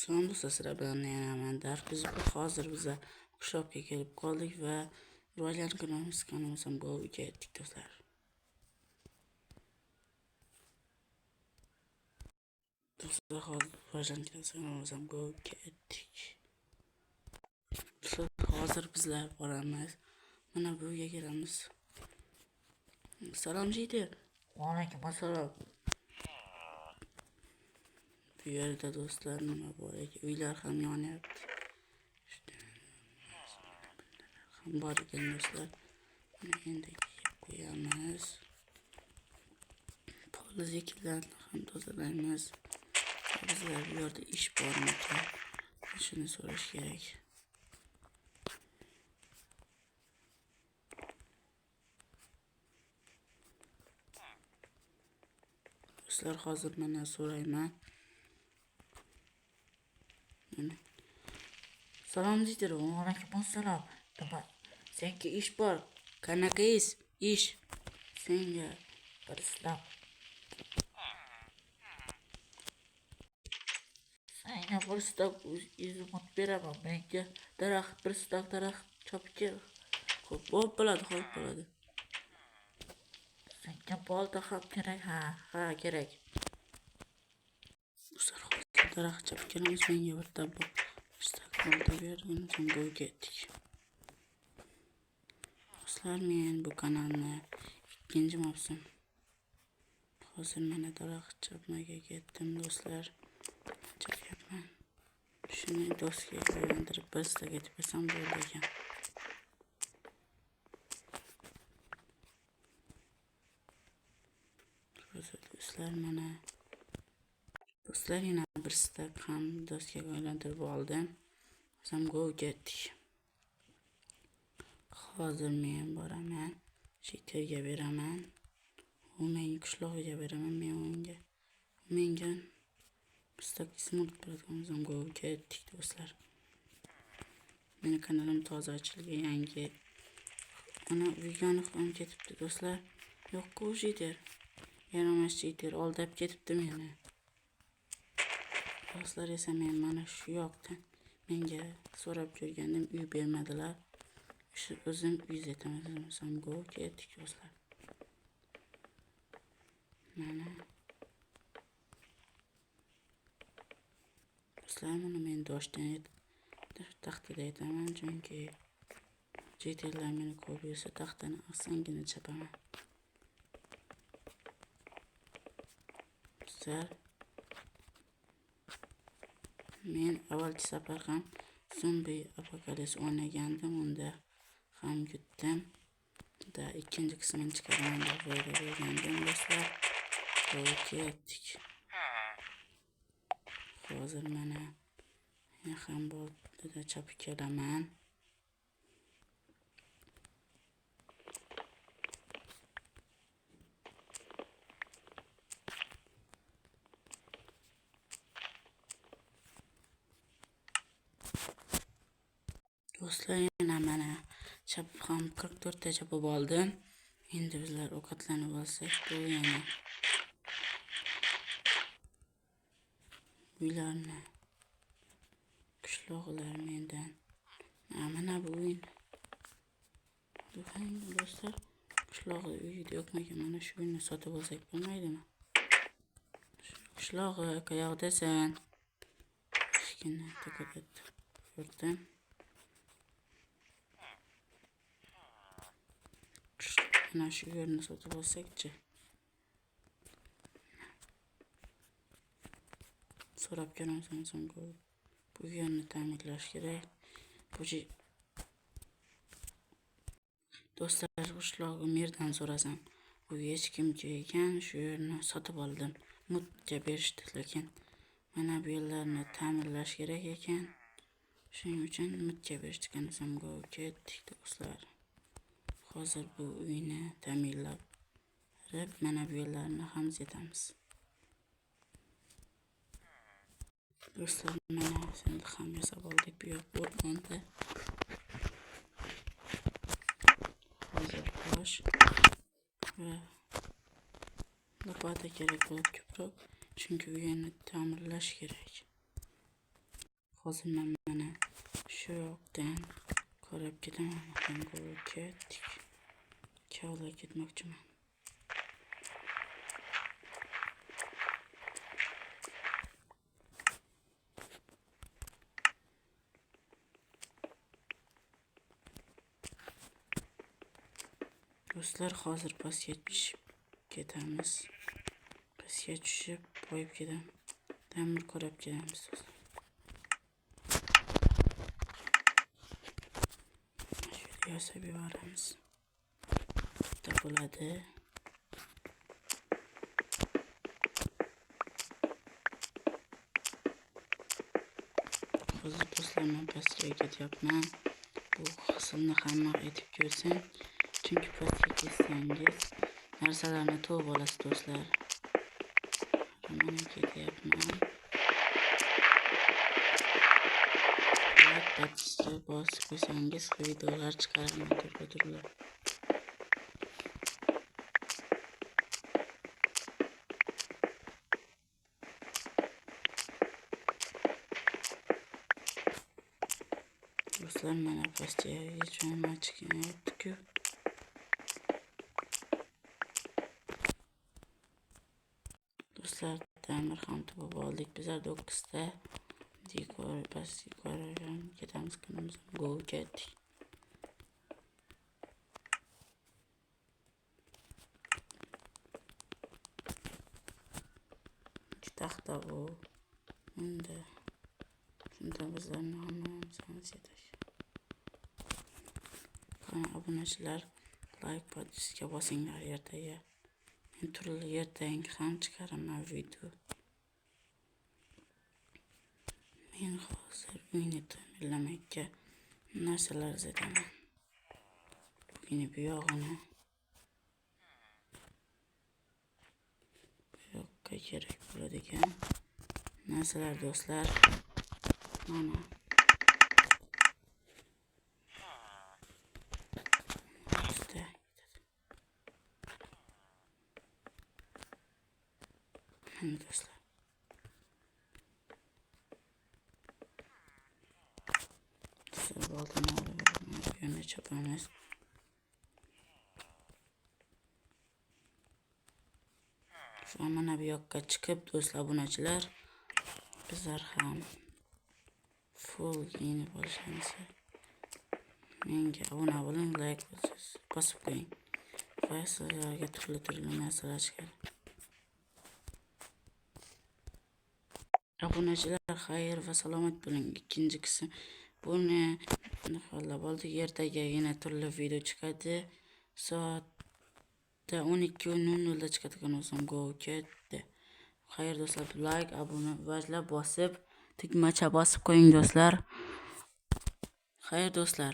Son bu sizlar bilan yana men hozir biza qishloqqa kelib qoldik va rivojlantirganimiz kanalimiz ham go'ga etdik do'stlar. Do'stlar hozir rivojlantirgan kanalimiz ham go'ga etdik. Do'stlar hozir bizlar boramiz. Mana bu yerga kelamiz. Salom Jitir. Va alaykum assalom. Bu yerda do'stlar nima bor ekan? Uylar ham yonyapti. Ham bor ekan do'stlar. Mana endi qo'yamiz. Poliziklarni ham tozalaymiz. Bizlar bu yerda ish bormikan? Shuni so'rash kerak. Do'stlar hozir mana so'rayman. Salom Jitir. Va alaykum assalom. Senga ish bor. Qanaqa ish? Senga bir islam. Senga bir islam izimot beraman. Menga daraxt bir islam daraxt chopib kel. Xo'p bo'ladi. Senga bolta ham kerak. Ha, kerak. Do'stlar hozir daraxt chopib kelamiz. Menga bir tabbo bolta bergin, so'ng go'ga etdik. Do'stlar, men bu kanalni ikkinchi mavsum. Hozir mana daraxt chopmaga ketdim do'stlar. Chopyapman. Shuni doskaga aylantirib bir stack etib bersam bo'ldi ekan. Do'stlar mana do'stlar yana bir stack ham doskaga aylantirib oldim. Ham go'ga etdik. Hozir men boraman. Jitirga beraman. U menga qishlog'iga beraman. Men unga. Menga stack izimot beradigan ham go'ga etdik do'stlar. Meni kanalim toza ochilgan yangi. Ana videoni ham ketibdi do'stlar. Yo'q-ku Jitir. Yana Jitir oldab ketibdi meni. Do'stlar esa men mana shu yoqdan menga so'rab ko'rgandim, uy bermadilar. Shu o'zim uy etaman, ham go'ga etdik do'stlar. Mana do'stlar, mana men doshdan taxtada aytaman, chunki jitirlar meni ko'p yursa taxtani osongina chapaman. Do'stlar, men avvalgi safar ham zombi apokalips o'ynagandim, unda ham yutdim. Ikkinchi qismini chiqaraman deb o'ylagandim do'stlar. Go'ga etdik. Hozir mana ham boltada chopib kelaman. Do'stlar, yana mana chopib ham 44 ta chopib oldim. Endi bizlar ovqatlanib olsak, bu yana uylarni qishloqlar mendan. Mana bu uy. Do'stlar, qishlog'i uyida yo'qmagan, mana shu uyni sotib olsak bo'lmaydimi? Qishlog'i qayoqdasan? Kichkina to'katib ko'rdim. Mana shu yerni sotib olsak-chi. So'rab ko'ramiz, so'ng bu yerni ta'minlash kerak. Do'stlar, qishlog'i merdan so'rasam, bu hech kim ekan, shu yerni sotib oldim. Mutga berishdi, lekin mana bu yerlarni ta'minlash kerak ekan. Shuning uchun mutga berishdi, ham go'ga etdik do'stlar. Hozir bu uyni ta'minlab, mana bu yerlarni ham zetamiz. Do'stlar, mana endi ham yasab oldik bu yoq o'rmonda. Hozir tosh va lopata kerak bo'lib ko'proq, chunki uyni ta'mirlash kerak. hozir men mana shu yoqdan qarab ketaman. Ketdik. Kavla ketmoqchiman. Do'stlar, hozir pastga tushib ketamiz. Pastga tushib qo'yib ketamiz. Ta'mir qarab kelamiz. Shuni yasab yuboramiz. Bitta bo'ladi. Hozir do'stlar, men pastga ketyapman. Bu hosilni hamma aytib ko'rsin. Chunki pastga ketsangiz narsalarni to'g'ri olasiz do'stlar. Mana ketyapman. Batista bosib qo'ysangiz videolar chiqaraman turli. Do'stlar, mana pastga yechmay chiqyapti-ku. Do'stlar, ta'mir ham topib oldik. Bizlar 9 ta dekor ketamiz kunimiz. Go ketdik. Ikki taxta bu. Endi shunda bizlarni hammamiz yetak. Qani obunachilar, like, podpiska bosinglar ertaga. Men turli ertaga ham chiqaraman video. Men hozir uyni ta'mirlamakka narsalar izlayman. Uyni bu yog'ini bu yoqqa kerak bo'ladigan narsalar do'stlar. Mana do'stlar. Oldin yana chopamiz. Shu mana bu yoqqa chiqib do'stlar, obunachilar, bizlar ham full yeni bo'lsangiz menga obuna bo'ling, like bosib qo'ying. Va sizlarga turli narsalar chiqadi. Obunachilar, xayr va salomat bo'ling. Ikkinchi qism buni xohlab oldik. Ertaga yana turli video chiqadi. Soat 12:00 da chiqadigan o'zim go ketdi. Xayr do'stlar, like, obuna va bosib, tugmacha bosib qo'ying do'stlar. Xayr do'stlar.